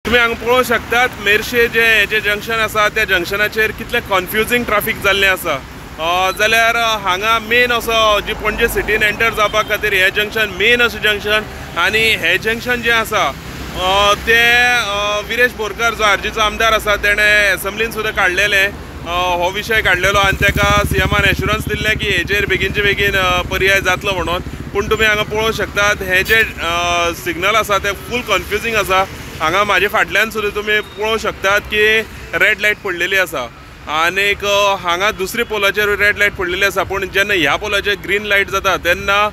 तुम्ही हांगा पळोवंक शकतात मेर्शे जे जंक्शन आसा त्या जंक्शनाचेर कितले कन्फ्युजींग ट्राफिक जाल्लें आसा। जाल्यार हांगा मेन असो जी पणजे सिटीन एंटर जावपा खातीर हे जंक्शन मेन अशें जंक्शन आनी हे जंक्शन जे आसा ते विरेश बोरकार जो आरजीचो आमदार आसा तेणें एसेंब्लीन सुद्दां काडलेले हो विशय काडलेलो आनी ताका सीएमान एश्युरन्स दिल्लें की हेजेर बेगीनचे बेगीन पर्याय जातलो म्हणून। पूण तुमी हांगा पळोवंक शकतात हे जे सिग्नल आसा ते फूल कन्फ्युजींग आसा। हांगा म्हाजे फाटल्यान सुद्दां तुमी पळोवंक शकतात की रेड लायट पडलेली आसा आनीक हांगा दुसरे पोलाचेर रेड लायट पडलेली आसा पूण जेन्ना ह्या पोलाचेर ग्रीन लायट जाता तेन्ना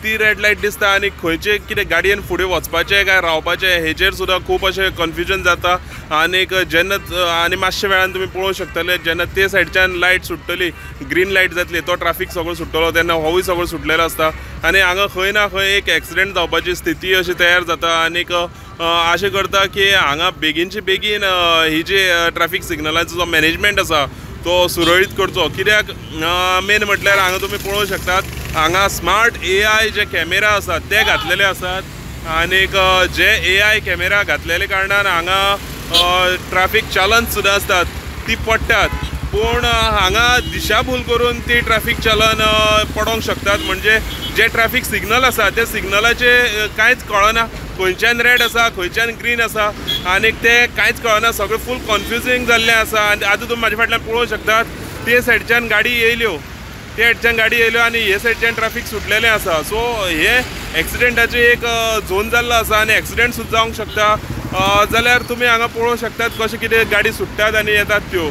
ती रेड लायट दिसता आनी खंयचे कितें गाडयेन फुडें वचपाचें काय रावपाचें हेजेर सुद्दां खूब अशें कन्फ्युजन जाता। आनीक जेन्ना आनी मातशे वेळान तुमी पळोवंक शकतले जेन्ना ते सायडच्यान लायट सुट्टली ग्रीन लायट जातली तो ट्राफीक सगळो सुट्टलो तेन्ना होवूय सगळो सुटलेलो आसता आनी हांगा खंय ना खंय एक एक्सिडेंट जावपाची स्थिती अशी तयार जाता। आनीक अशें करता की हांगा बेगीनचे बेगीन ही जी ट्राफीक सिग्नलाचो जो मॅनेजमेंट आसा तो सुरळीत करचो। कित्याक मेन म्हटल्यार हांगा तुमी पळोवंक शकतात हांगा स्मार्ट AI जे कॅमेरा आसात ते घातलेले आसात आनीक जे AI कॅमेरा घातलेले कारणान हांगा ट्राफीक चालन सुद्दां असतात ती पडटात पूण हांगा दिशाभूल करून ती ट्राफीक चालन पडोंक शकतात। म्हणजे जे ट्राफीक सिग्नल आसा ते सिग्नलाचे कांयच कळना खंयच्यान रेड आसा खंयच्यान ग्रीन आसा आनीक ते कांयच कळना सगळें फूल कन्फ्युजींग जाल्लें आसा। आनी आतां तुमी म्हाजे फाटल्यान पळोवंक शकतात ते सायडच्यान गाडी येयल्यो ते सायडच्यान गाडी येयल्यो आनी हे सायडच्यान ट्राफीक सुटलेलें आसा। सो हे एक्सिडेंटाचे एक झोन जाल्लो आसा आनी एक्सिडेंट सुद्दां जावंक शकता। जाल्यार तुमी हांगा पळोवंक शकतात कशें कितें गाडी सुट्टात आनी येतात त्यो।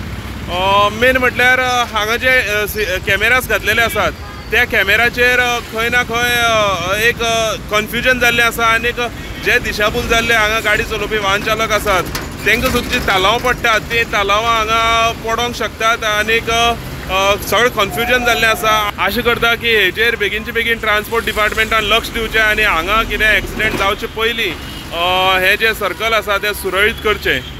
मेन म्हटल्यार हांगा जे कॅमेराज घातलेले आसात त्या कॅमेराचेर खंय ना खंय एक कन्फ्युजन जाल्लें आसा आनीक जे दिशाभूल जाल्ले हांगा गाडी चलोवपी वाहन चालक आसात तांकां सुद्दां जी तालांव पडटात ती तालांवां हांगा पडोंक शकतात आनीक सगळें कन्फ्युजन जाल्लें आसा। आशा करता की हेजेर बेगीनचे बेगीन ट्रान्सपोर्ट डिपार्टमेंटान लक्ष दिवचें आनी हांगा कितें एक्सिडेंट जावचे पयलीं हे जे सर्कल आसा ते सुरळीत करचें।